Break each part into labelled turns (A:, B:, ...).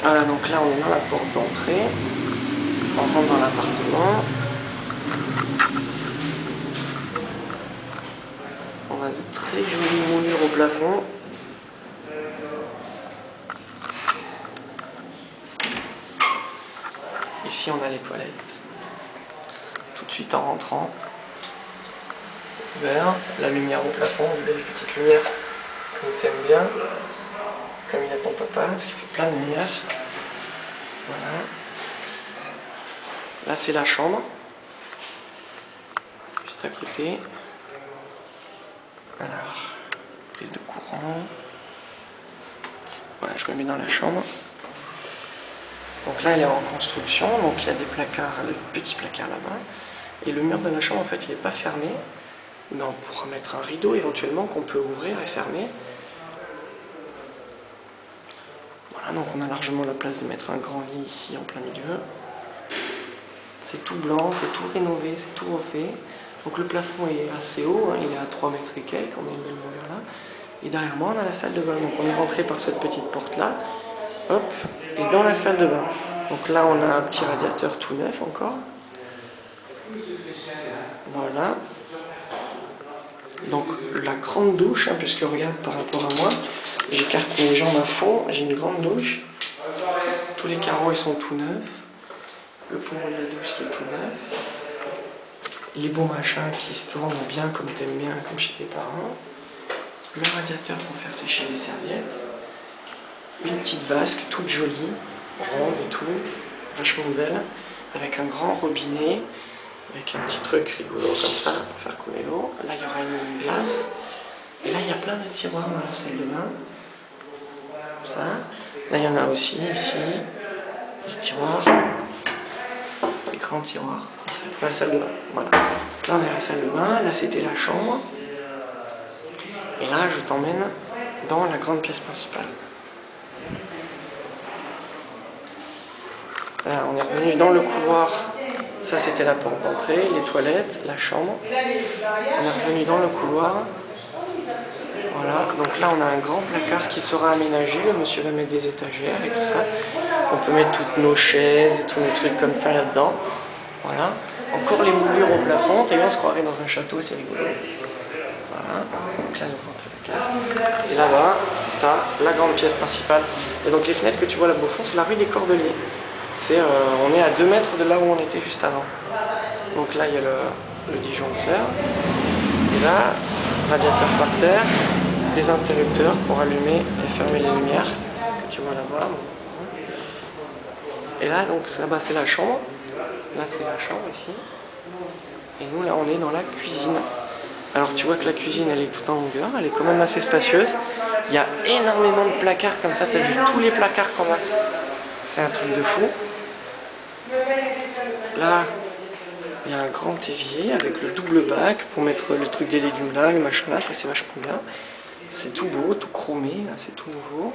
A: Voilà, donc là on est dans la porte d'entrée. On rentre dans l'appartement. On a de très jolies moulures au plafond. Ici on a les toilettes. Tout de suite en rentrant. Vert, la lumière au plafond, une belle petite lumière comme tu aimes bien. Comme il y a ton papa, parce qu'il fait plein de lumière. Voilà. Là c'est la chambre. Juste à côté. Alors, prise de courant. Voilà, je me mets dans la chambre. Donc là elle est en construction, donc il y a des placards, le petit placard là-bas. Et le mur de la chambre en fait il n'est pas fermé. Mais on pourra mettre un rideau éventuellement qu'on peut ouvrir et fermer. Voilà, donc on a largement la place de mettre un grand lit ici en plein milieu. C'est tout blanc, c'est tout rénové, c'est tout refait. Donc le plafond est assez haut, hein, il est à 3 mètres et quelques, on a une belle moulure là. Et derrière moi on a la salle de bain, donc on est rentré par cette petite porte là. Hop, et dans la salle de bain. Donc là on a un petit radiateur tout neuf encore. Voilà. Donc la grande douche, hein, puisque regarde par rapport à moi, j'écarte mes jambes à fond, j'ai une grande douche. Tous les carreaux ils sont tout neufs. Le pont de la douche qui est tout neuf. Les beaux machins qui se tournent bien comme t'aimes bien, comme chez tes parents. Le radiateur pour faire sécher les serviettes. Une petite vasque toute jolie, ronde et tout, vachement belle, avec un grand robinet. Avec un petit truc rigolo comme ça pour faire couler l'eau. Là il y aura une glace. Et là il y a plein de tiroirs dans la salle de bain. Comme ça. Là il y en a aussi ici. Des tiroirs. Des grands tiroirs. Dans la salle de bain. Voilà. Donc là on est à la salle de bain. Là c'était la chambre. Et là je t'emmène dans la grande pièce principale. Là on est revenu dans le couloir. Ça c'était la porte d'entrée, les toilettes, la chambre. On est revenu dans le couloir. Voilà, donc là on a un grand placard qui sera aménagé. Le monsieur va mettre des étagères et tout ça. On peut mettre toutes nos chaises et tous nos trucs comme ça là-dedans. Voilà. Encore les moulures au plafond. T'as vu, on se croirait dans un château, c'est rigolo. Voilà. Donc là, le grand placard. Et là-bas, t'as la grande pièce principale. Et donc les fenêtres que tu vois là-bas au fond, c'est la rue des Cordeliers. On est à 2 mètres de là où on était juste avant. Donc là il y a le disjoncteur. Et là, radiateur par terre, des interrupteurs pour allumer et fermer les lumières que tu vois là-bas. Et là donc là-bas c'est la chambre. Là c'est la chambre ici. Et nous là on est dans la cuisine. Alors tu vois que la cuisine elle est tout en longueur, elle est quand même assez spacieuse. Il y a énormément de placards comme ça, tu as vu tous les placards qu'on a. C'est un truc de fou. Là, il y a un grand évier avec le double bac pour mettre le truc des légumes là, le machin là, ça c'est vachement bien. C'est tout beau, tout chromé, c'est tout nouveau.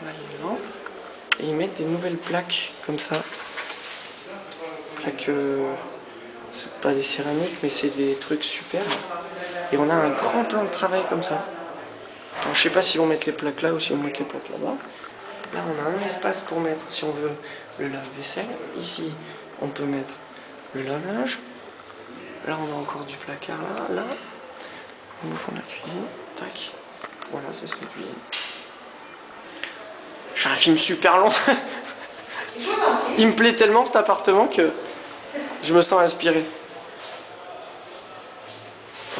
A: Là, il y a une lampe. Et ils mettent des nouvelles plaques comme ça. Plaques, c'est pas des céramiques, mais c'est des trucs super. Et on a un grand plan de travail comme ça. Alors, je sais pas s'ils vont mettre les plaques là ou s'ils vont mettre les plaques là-bas. Là, on a un espace pour mettre, si on veut, le lave-vaisselle. Ici, on peut mettre le lave-linge. Là, on a encore du placard là. Là, on au fond de la cuisine. Tac. Voilà, ça c'est la cuisine. Je fais un film super long. Il me plaît tellement cet appartement que je me sens inspiré.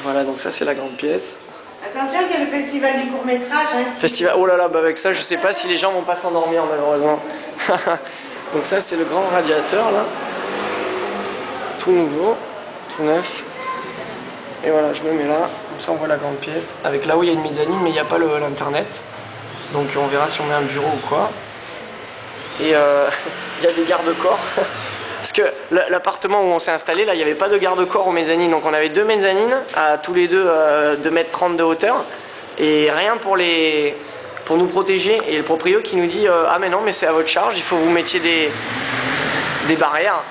A: Voilà, donc ça c'est la grande pièce.
B: Attention, il y a le festival du court-métrage. Hein.
A: Festival, oh là là, bah avec ça, je sais pas si les gens vont pas s'endormir malheureusement. Donc ça, c'est le grand radiateur là. Tout nouveau, tout neuf. Et voilà, je me mets là, comme ça on voit la grande pièce. Avec là où il y a une mezzanine, mais il n'y a pas l'internet. Donc on verra si on met un bureau ou quoi. Et il y a des garde-corps. Parce que l'appartement où on s'est installé, là, il n'y avait pas de garde-corps aux mezzanines. Donc on avait 2 mezzanines, à tous les deux 2,30 m de hauteur. Et rien pour nous protéger. Et le proprio qui nous dit ah mais non, mais c'est à votre charge, il faut que vous mettiez des barrières.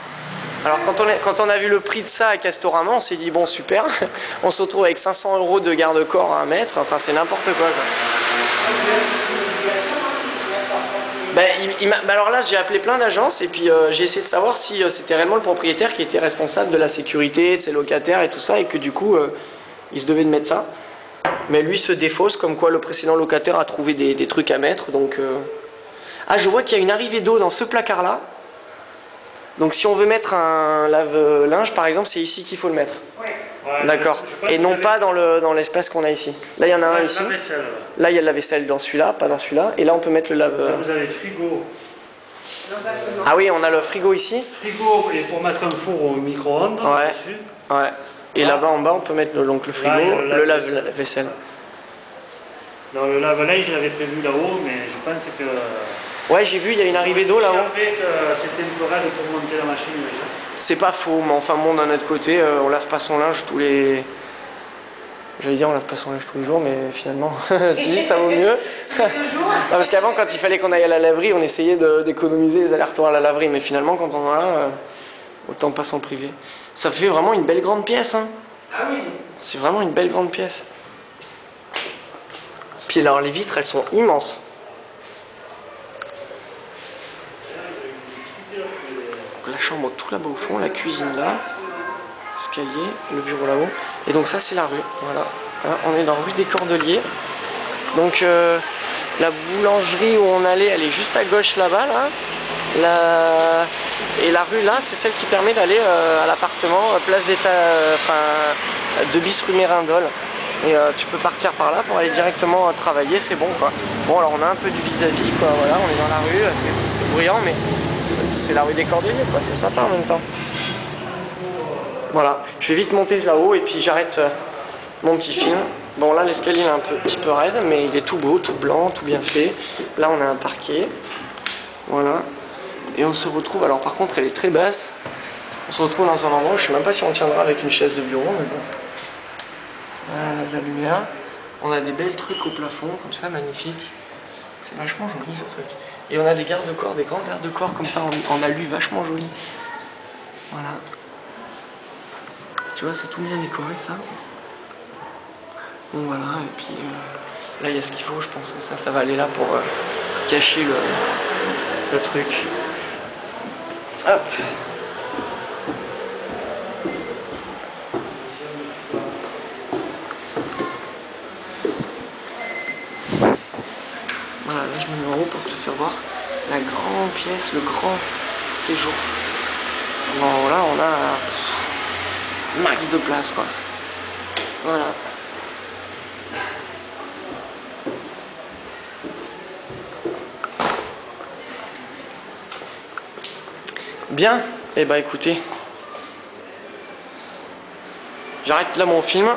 A: Alors quand on a vu le prix de ça à Castorama, on s'est dit bon super, on se retrouve avec 500 € de garde-corps à mettre, enfin c'est n'importe quoi. Ben, ben alors là, j'ai appelé plein d'agences et puis j'ai essayé de savoir si c'était réellement le propriétaire qui était responsable de la sécurité de ses locataires et tout ça, et que du coup, il se devait de mettre ça. Mais lui se défausse comme quoi le précédent locataire a trouvé des trucs à mettre. Donc, ah, je vois qu'il y a une arrivée d'eau dans ce placard-là. Donc si on veut mettre un lave-linge, par exemple, c'est ici qu'il faut le mettre.
B: Oui.
C: Ouais,
A: D'accord. Et non pas dans l'espace qu'on a ici. Là, il y en a un ici.
C: La vaisselle.
A: Là, il y a la vaisselle dans celui-là, pas dans celui-là. Et là, on peut mettre le lave...
C: Là, vous avez le frigo.
A: Ah oui, on a le frigo ici.
C: Frigo, et pour mettre un four au micro-ondes.
A: Ouais.
C: Dessus.
A: Ouais. Et là-bas, en bas, on peut mettre donc le frigo,
C: Là,
A: le lave-vaisselle.
C: Dans le lave-linge, je l'avais prévu là-haut, mais je pense que...
A: Ouais, j'ai vu, il y a une arrivée d'eau là-haut.
C: J'ai appris que c'était une corrède pour monter la machine déjà.
A: C'est pas faux, mais enfin bon, d'un autre côté, on lave pas son linge tous les... J'allais dire on lave pas son linge tous les jours, mais finalement, si, ça vaut mieux. Non, parce qu'avant, quand il fallait qu'on aille à la laverie, on essayait d'économiser les allers-retours à la laverie, mais finalement, quand on en a, autant pas s'en priver. Ça fait vraiment une belle grande pièce, hein.
B: Ah oui.
A: C'est vraiment une belle grande pièce. Puis alors, les vitres, elles sont immenses. Donc, la chambre tout là-bas au fond, la cuisine là, escalier, le bureau là-haut. Et donc ça c'est la rue, voilà. Là, on est dans la rue des Cordeliers. Donc la boulangerie où on allait, elle est juste à gauche là-bas, là. Et la rue là, c'est celle qui permet d'aller à l'appartement, place d'État, de bis rue Mérindol. Et tu peux partir par là pour aller directement travailler, c'est bon quoi. Bon alors on a un peu du vis-à-vis quoi, voilà, on est dans la rue, c'est bruyant mais c'est la rue des Cordeliers quoi, c'est sympa en même temps. Voilà, je vais vite monter là-haut et puis j'arrête mon petit film. Bon là l'escalier est un petit peu raide mais il est tout beau, tout blanc, tout bien fait. Là on a un parquet, voilà. Et on se retrouve, alors par contre elle est très basse. On se retrouve dans un endroit où je sais même pas si on tiendra avec une chaise de bureau mais bon. Voilà, on a de la lumière. On a des belles trucs au plafond, comme ça, magnifique. C'est vachement joli ce truc. Et on a des garde-corps, des grands garde-corps comme ça en alu, vachement joli. Voilà. Tu vois, c'est tout bien décoré ça. Bon voilà, et puis là il y a ce qu'il faut, je pense que ça va aller là pour cacher le truc. Hop. Voilà, là je me mets en haut pour te faire voir la grande pièce, le grand séjour. Bon là on a max de place quoi. Voilà. Bien, et bah écoutez, j'arrête là mon film.